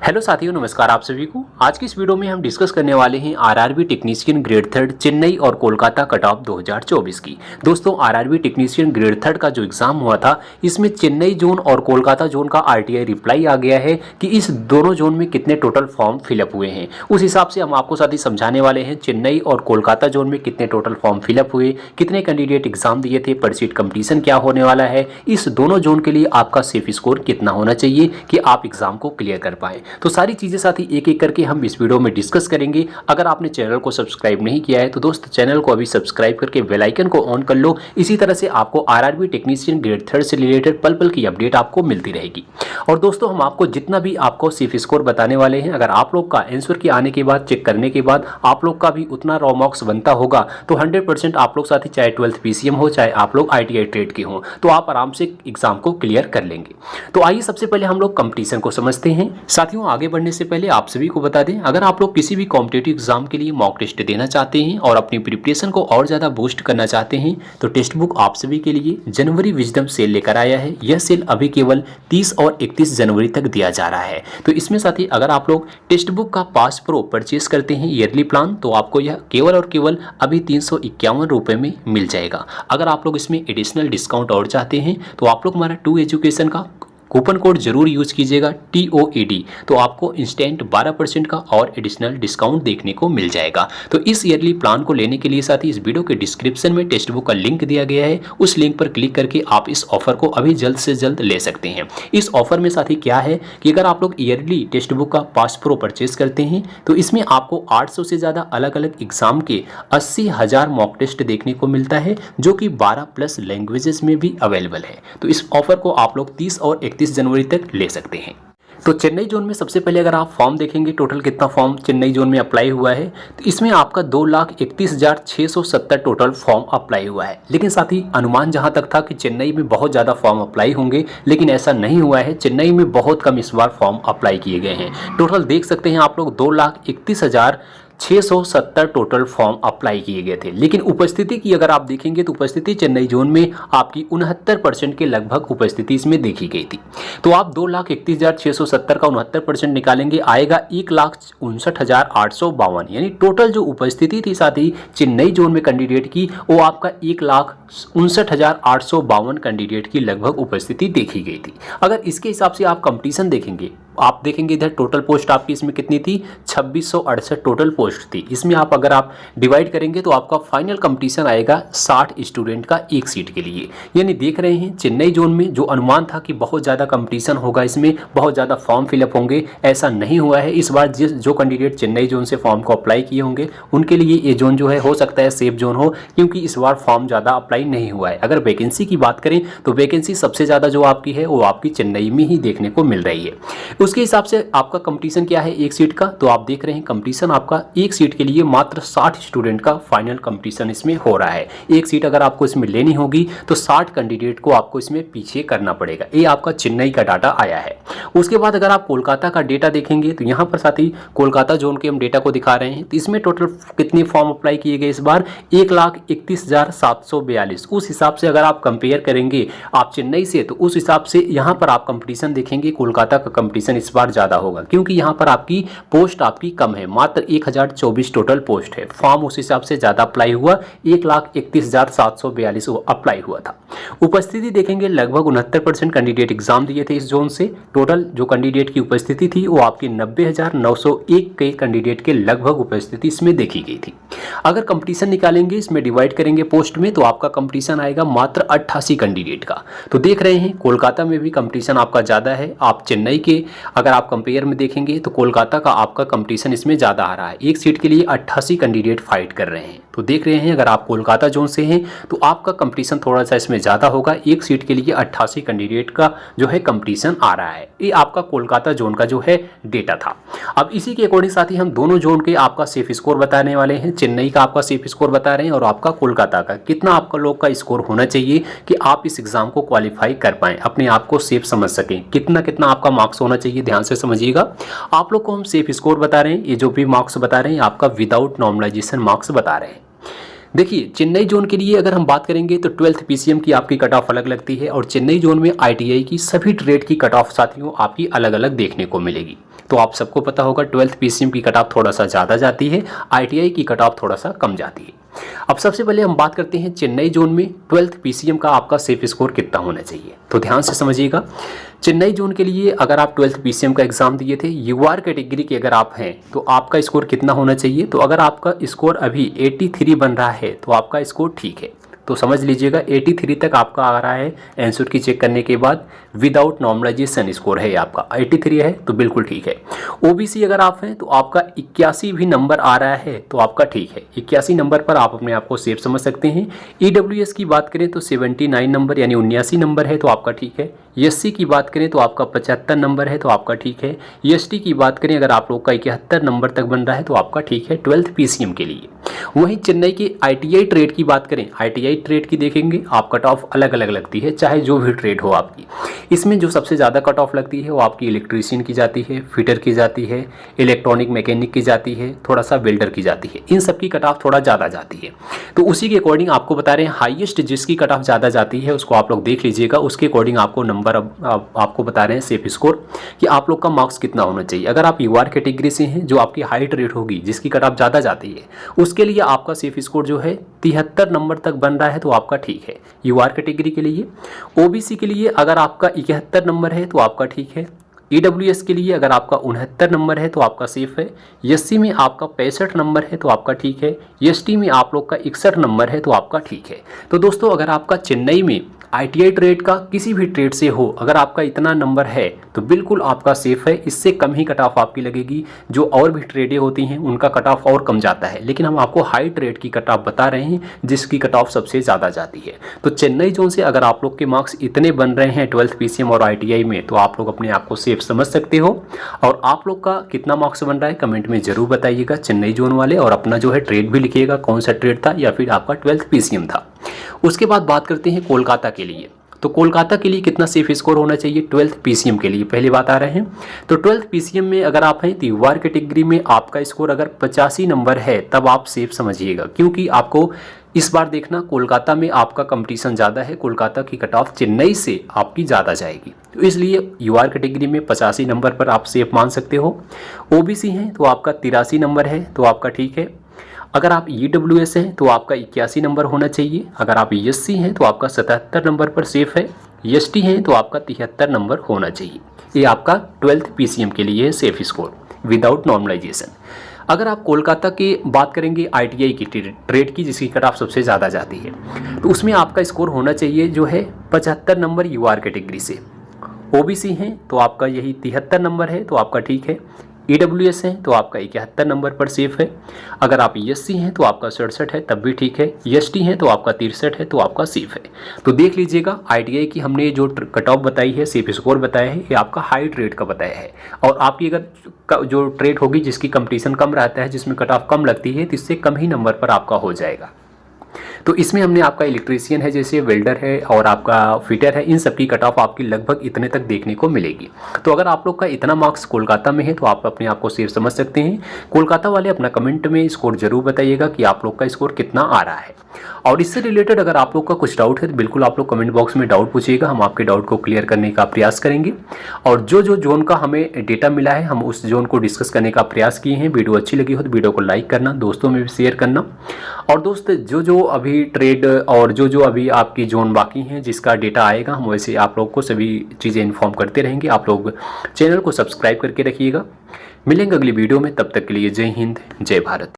Hello साथियों, नमस्कार आप सभी को। आज की इस वीडियो में हम डिस्कस करने वाले हैं RRB technician grade third Chennai और कोलकाता कट ऑफ 2024 की। दोस्तों, आरआरबी टेक्नीशियन ग्रेड थर्ड का जो एग्जाम हुआ था, इसमें चेन्नई जोन और कोलकाता जोन का आरटीआई रिप्लाई आ गया है कि इस दोनों जोन में कितने टोटल फॉर्म फिलअप हुए हैं। उस हिसाब से हम आपको साथ ही समझाने वाले हैं चेन्नई और कोलकाता जोन में कितने टोटल फॉर्म फिलअप हुए, कितने कैंडिडेट एग्जाम दिए थे, पर सीट कंपटीशन क्या होने वाला है, इस दोनों जोन के लिए आपका सेफ स्कोर कितना होना चाहिए कि आप एग्जाम को क्लियर कर पाएं। तो सारी चीज़ें साथ ही एक एक करके हम इस वीडियो में डिस्कस करेंगे। अगर आपने चैनल को सब्सक्राइब नहीं किया है तो दोस्त चैनल को अभी सब्सक्राइब करके बेल आइकन को ऑन कर लो। इसी तरह से आपको आरआरबी टेक्नीशियन ग्रेड थर्ड से रिलेटेड पल पल की अपडेट आपको मिलती रहेगी। और दोस्तों, हम आपको जितना भी आपको सेफ स्कोर बताने वाले हैं, अगर आप लोग का आंसर के आने के बाद चेक करने के बाद आप लोग का भी उतना रॉ मार्क्स बनता होगा तो 100% आप लोग साथी, चाहे 12th पीसीएम हो, चाहे आप लोग आईटीआई ट्रेड के हों, तो आप आराम से एग्जाम को क्लियर कर लेंगे। तो आइए सबसे पहले हम लोग कंपटीशन को समझते हैं। साथियों, आगे बढ़ने से पहले आप सभी को बता दें, अगर आप लोग किसी भी कॉम्पिटिटिव एग्जाम के लिए मॉक टेस्ट देना चाहते हैं और अपनी प्रिपरेशन को और ज़्यादा बूस्ट करना चाहते हैं तो टेक्स्ट बुक आप सभी के लिए जनवरी विजडम सेल लेकर आया है। यह सेल अभी केवल 30 और 31 जनवरी तक दिया जा रहा है। तो इसमें साथ ही अगर आप लोग टेक्स्ट बुक का पास प्रो परचेस करते हैं ईयरली प्लान, तो आपको यह केवल और केवल अभी 351 रुपये में मिल जाएगा। अगर आप लोग इसमें एडिशनल डिस्काउंट और चाहते हैं तो आप लोग हमारा टू एजुकेशन का कूपन कोड जरूर यूज कीजिएगा, TOED, तो आपको इंस्टेंट 12% का और एडिशनल डिस्काउंट देखने को मिल जाएगा। तो इस ईयरली प्लान को लेने के लिए साथ ही इस वीडियो के डिस्क्रिप्शन में टेक्स्ट बुक का लिंक दिया गया है, उस लिंक पर क्लिक करके आप इस ऑफर को अभी जल्द से जल्द ले सकते हैं। इस ऑफर में साथ ही क्या है कि अगर आप लोग ईयरली टेक्स्ट बुक का पास प्रो परचेस करते हैं तो इसमें आपको 800 से ज़्यादा अलग अलग एग्जाम के 80,000 मॉक टेस्ट देखने को मिलता है, जो कि 12+ लैंग्वेजेस में भी अवेलेबल है। तो इस ऑफर को आप लोग 30 और 31 जनवरी तक ले सकते हैं। तो चेन्नई जोन में सबसे पहले अगर आप फॉर्म देखेंगे, टोटल कितना फॉर्म चेन्नई जोन में अप्लाई हुआ है, तो इसमें आपका 2,31,670 टोटल फॉर्म अप्लाई हुआ है। लेकिन साथ ही अनुमान जहां तक था कि चेन्नई में बहुत ज़्यादा फॉर्म अप्लाई होंगे, लेकिन ऐसा नहीं हुआ है। चेन्नई में बहुत कम इस बार फॉर्म अप्लाई किए गए हैं। टोटल देख सकते हैं आप लोग 2,31,670 टोटल फॉर्म अप्लाई किए गए थे। लेकिन उपस्थिति की अगर आप देखेंगे तो उपस्थिति चेन्नई जोन में आपकी 69% के लगभग उपस्थिति इसमें देखी गई थी। तो आप 2,31,670 का 69% निकालेंगे, आएगा 1,59,852। यानी टोटल जो उपस्थिति थी साथ ही चेन्नई जोन में कैंडिडेट की, वो आपका 1,59,852 कैंडिडेट की लगभग उपस्थिति देखी गई थी। अगर इसके हिसाब से आप कंपटीशन देखेंगे, आप देखेंगे इधर टोटल पोस्ट आपकी इसमें कितनी थी, 2668 टोटल पोस्ट थी। इसमें आप अगर आप डिवाइड करेंगे तो आपका फाइनल कंपटीशन आएगा 60 स्टूडेंट का एक सीट के लिए। यानी देख रहे हैं चेन्नई जोन में जो अनुमान था कि बहुत ज़्यादा कंपटीशन होगा, इसमें बहुत ज़्यादा फॉर्म फिलअप होंगे, ऐसा नहीं हुआ है। इस बार जो कैंडिडेट चेन्नई जोन से फॉर्म को अप्लाई किए होंगे उनके लिए ये जोन जो है हो सकता है सेफ जोन हो, क्योंकि इस बार फॉर्म ज़्यादा अप्लाई नहीं हुआ है। अगर वैकेंसी की बात करें तो वैकेंसी सबसे ज़्यादा जो आपकी है वो आपकी चेन्नई में ही देखने को मिल रही है। उसके हिसाब से आपका कंपटीशन क्या है एक सीट का, तो आप देख रहे हैं कंपटीशन आपका एक सीट के लिए मात्र 60 स्टूडेंट का फाइनल कंपटीशन इसमें हो रहा है। एक सीट अगर आपको इसमें लेनी होगी तो 60 कैंडिडेट को आपको इसमें पीछे करना पड़ेगा। ये आपका चेन्नई का डाटा आया है। उसके बाद अगर आप कोलकाता का डेटा देखेंगे तो यहाँ पर साथ ही कोलकाता जोन के हम डेटा को दिखा रहे हैं। तो इसमें टोटल कितने फॉर्म अप्लाई किए गए इस बार, 1,31,742। उस हिसाब से अगर आप कंपेयर करेंगे आप चेन्नई से, तो उस हिसाब से यहाँ पर आप कंपटीशन देखेंगे कोलकाता का कंपटीशन इस बार ज़्यादा होगा, क्योंकि यहाँ पर आपकी पोस्ट आपकी कम है, मात्र 1,024 टोटल पोस्ट है। फॉर्म उस हिसाब से ज़्यादा अप्लाई हुआ, 1,31,742 अप्लाई हुआ था। उपस्थिति देखेंगे लगभग 69% कैंडिडेट एग्जाम दिए थे इस जोन से। टोटल जो कैंडिडेट की उपस्थिति थी वो आपकी 90,901 के कैंडिडेट के लगभग उपस्थिति इसमें देखी गई थी। अगर कंपटीशन निकालेंगे, इसमें डिवाइड करेंगे पोस्ट में, तो आपका कंपटीशन आएगा मात्र 88 कैंडिडेट का। तो देख रहे हैं कोलकाता में भी कंपटीशन आपका ज़्यादा है। आप चेन्नई के अगर आप कंपेयर में देखेंगे तो कोलकाता का आपका कंपटीशन इसमें ज़्यादा आ रहा है। एक सीट के लिए 88 कैंडिडेट फाइट कर रहे हैं। तो देख रहे हैं अगर आप कोलकाता जोन से हैं तो आपका कंपटीशन थोड़ा सा इसमें ज़्यादा होगा। एक सीट के लिए 88 कैंडिडेट का जो है कंपटीशन आ रहा है। ये आपका कोलकाता जोन का जो है डेटा था। अब इसी के अकॉर्डिंग साथ ही हम दोनों जोन के आपका सेफ स्कोर बताने वाले हैं। चेन्नई का आपका सेफ स्कोर बता रहे हैं और आपका कोलकाता का कितना आपका लोग का स्कोर होना चाहिए कि आप इस एग्जाम को क्वालिफाई कर पाएँ, अपने आप को सेफ समझ सकें। कितना कितना आपका मार्क्स होना चाहिए, ध्यान से समझिएगा। आप लोग को हम सेफ स्कोर बता रहे हैं, ये जो भी मार्क्स बता रहे हैं आपका विदाउट नॉर्मलाइजेशन मार्क्स बता रहे हैं। देखिए चेन्नई जोन के लिए अगर हम बात करेंगे तो 12th पीसीएम की आपकी कट ऑफ अलग लगती है और चेन्नई जोन में आईटीआई की सभी ट्रेड की कट ऑफ साथियों आपकी अलग अलग देखने को मिलेगी। तो आप सबको पता होगा 12th PCM की कट ऑफ थोड़ा सा ज़्यादा जाती है, ITI की कट ऑफ थोड़ा सा कम जाती है। अब सबसे पहले हम बात करते हैं चेन्नई जोन में 12th PCM का आपका सेफ स्कोर कितना होना चाहिए। तो ध्यान से समझिएगा, चेन्नई जोन के लिए अगर आप 12th PCM का एग्जाम दिए थे, यूआर कैटेगरी के अगर आप हैं तो आपका स्कोर कितना होना चाहिए। तो अगर आपका स्कोर अभी 83 बन रहा है तो आपका स्कोर ठीक है। तो समझ लीजिएगा 83 तक आपका आ रहा है आंसर की चेक करने के बाद, विदाउट नॉर्मलाइजेशन स्कोर है आपका 83 है तो बिल्कुल ठीक है। ओबीसी अगर आप हैं तो आपका 81 भी नंबर आ रहा है तो आपका ठीक है, 81 नंबर पर आप अपने आप को सेफ समझ सकते हैं। ईडब्ल्यूएस की बात करें तो 79 नंबर यानी 79 नंबर है तो आपका ठीक है। एससी की बात करें तो आपका 75 नंबर है तो आपका ठीक है। एसटी की बात करें अगर आप लोग का 71 नंबर तक बन रहा है तो आपका ठीक है 12th PCM के लिए। वहीं चेन्नई की ITI ट्रेड की बात करें, ITI ट्रेड की देखेंगे आप कट ऑफ अलग अलग लगती है, चाहे जो भी ट्रेड हो आपकी। इसमें जो सबसे ज़्यादा कट ऑफ लगती है वो आपकी इलेक्ट्रीशियन की जाती है, फिटर की जाती है, इलेक्ट्रॉनिक मैकेनिक की जाती है, थोड़ा सा वेल्डर की जाती है। इन सब की कट ऑफ थोड़ा ज़्यादा जाती है। तो उसी के अकॉर्डिंग आपको बता रहे हैं हाईएस्ट जिसकी कट ऑफ ज़्यादा जाती है उसको आप लोग देख लीजिएगा, उसके अकॉर्डिंग आपको नंबर आपको बता रहे हैं सेफ स्कोर कि आप लोग का मार्क्स कितना होना चाहिए। अगर आप यूआर कैटेगरी से हैं जो आपकी हाइट रेट होगी जिसकी कट ऑफ ज़्यादा जाती है, उसके लिए आपका सेफ स्कोर जो है 73 नंबर तक बन रहा है तो आपका ठीक है यूआर कैटेगरी के लिए। ओबीसी के लिए अगर आपका 71 नंबर है तो आपका ठीक है। ईडब्ल्यूएस के लिए अगर आपका 69 नंबर है तो आपका सेफ है। एससी में आपका 65 नंबर है तो आपका ठीक है। एसटी में आप लोग का 61 नंबर है तो आपका ठीक है। तो दोस्तों अगर आपका चेन्नई में ITI ट्रेड का किसी भी ट्रेड से हो, अगर आपका इतना नंबर है तो बिल्कुल आपका सेफ है। इससे कम ही कट ऑफ आपकी लगेगी। जो और भी ट्रेडें होती हैं उनका कट ऑफ और कम जाता है, लेकिन हम आपको हाई ट्रेड की कट ऑफ बता रहे हैं जिसकी कट ऑफ सबसे ज़्यादा जाती है। तो चेन्नई जोन से अगर आप लोग के मार्क्स इतने बन रहे हैं 12th PCM और ITI में तो आप लोग अपने आप को सेफ समझ सकते हो। और आप लोग का कितना मार्क्स बन रहा है कमेंट में जरूर बताइएगा चेन्नई जोन वाले, और अपना जो है ट्रेड भी लिखिएगा, कौन सा ट्रेड था या फिर आपका 12th PCM था। उसके बाद बात करते हैं कोलकाता के लिए। तो कोलकाता के लिए कितना सेफ स्कोर होना चाहिए 12th PCM के लिए, पहली बात आ रहे हैं। तो 12th PCM में अगर आप हैं तो यूआर कैटेगरी में आपका स्कोर अगर 85 नंबर है तब आप सेफ समझिएगा, क्योंकि आपको इस बार देखना कोलकाता में आपका कंपटीशन ज़्यादा है। कोलकाता की कट ऑफ चेन्नई से आपकी ज़्यादा जाएगी, तो इसलिए यूआर कैटेगरी में 85 नंबर पर आप सेफ मान सकते हो। ओबीसी हैं तो आपका 83 नंबर है तो आपका ठीक है। अगर आप ईडब्ल्यूएस हैं तो आपका 81 नंबर होना चाहिए। अगर आप एससी हैं तो आपका 77 नंबर पर सेफ है। एसटी हैं तो आपका 73 नंबर होना चाहिए। ये आपका 12th PCM के लिए है सेफ स्कोर विदाउट नॉर्मलाइजेशन। अगर आप कोलकाता की बात करेंगे ITI की ट्रेड की जिसकी कट ऑफ सबसे ज़्यादा जाती है, तो उसमें आपका स्कोर होना चाहिए जो है 75 नंबर यूआर कैटेगरी से। ओबीसी हैं तो आपका यही 73 नंबर है तो आपका ठीक है। ईडब्ल्यूएस हैं तो आपका 71 नंबर पर सेफ है। अगर आप एससी हैं तो आपका 67 है तब भी ठीक है। एसटी हैं तो आपका 63 है तो आपका सेफ है। तो देख लीजिएगा ITI की हमने जो कट ऑफ बताई है, सेफ स्कोर बताया है, ये आपका हाई ट्रेड का बताया है। और आपकी अगर जो ट्रेड होगी जिसकी कंपटीशन कम रहता है, जिसमें कट ऑफ कम लगती है, तो इससे कम ही नंबर पर आपका हो जाएगा। तो इसमें हमने आपका इलेक्ट्रीशियन है, जैसे वेल्डर है और आपका फिटर है, इन सब की कट ऑफ आपकी लगभग इतने तक देखने को मिलेगी। तो अगर आप लोग का इतना मार्क्स कोलकाता में है तो आप अपने आप को सेफ समझ सकते हैं। कोलकाता वाले अपना कमेंट में स्कोर जरूर बताइएगा कि आप लोग का स्कोर कितना आ रहा है। और इससे रिलेटेड अगर आप लोग का कुछ डाउट है तो बिल्कुल आप लोग कमेंट बॉक्स में डाउट पूछिएगा, हम आपके डाउट को क्लियर करने का प्रयास करेंगे। और जो जो जोन का हमें डेटा मिला है हम उस जोन को डिस्कस करने का प्रयास किए हैं। वीडियो अच्छी लगी हो तो वीडियो को लाइक करना, दोस्तों में भी शेयर करना। और दोस्त जो जो अभी ट्रेड और जो जो अभी आपकी जोन बाकी हैं जिसका डेटा आएगा हम वैसे आप लोग को सभी चीज़ें इन्फॉर्म करते रहेंगे। आप लोग चैनल को सब्सक्राइब करके रखिएगा। मिलेंगे अगली वीडियो में, तब तक के लिए जय हिंद जय भारत।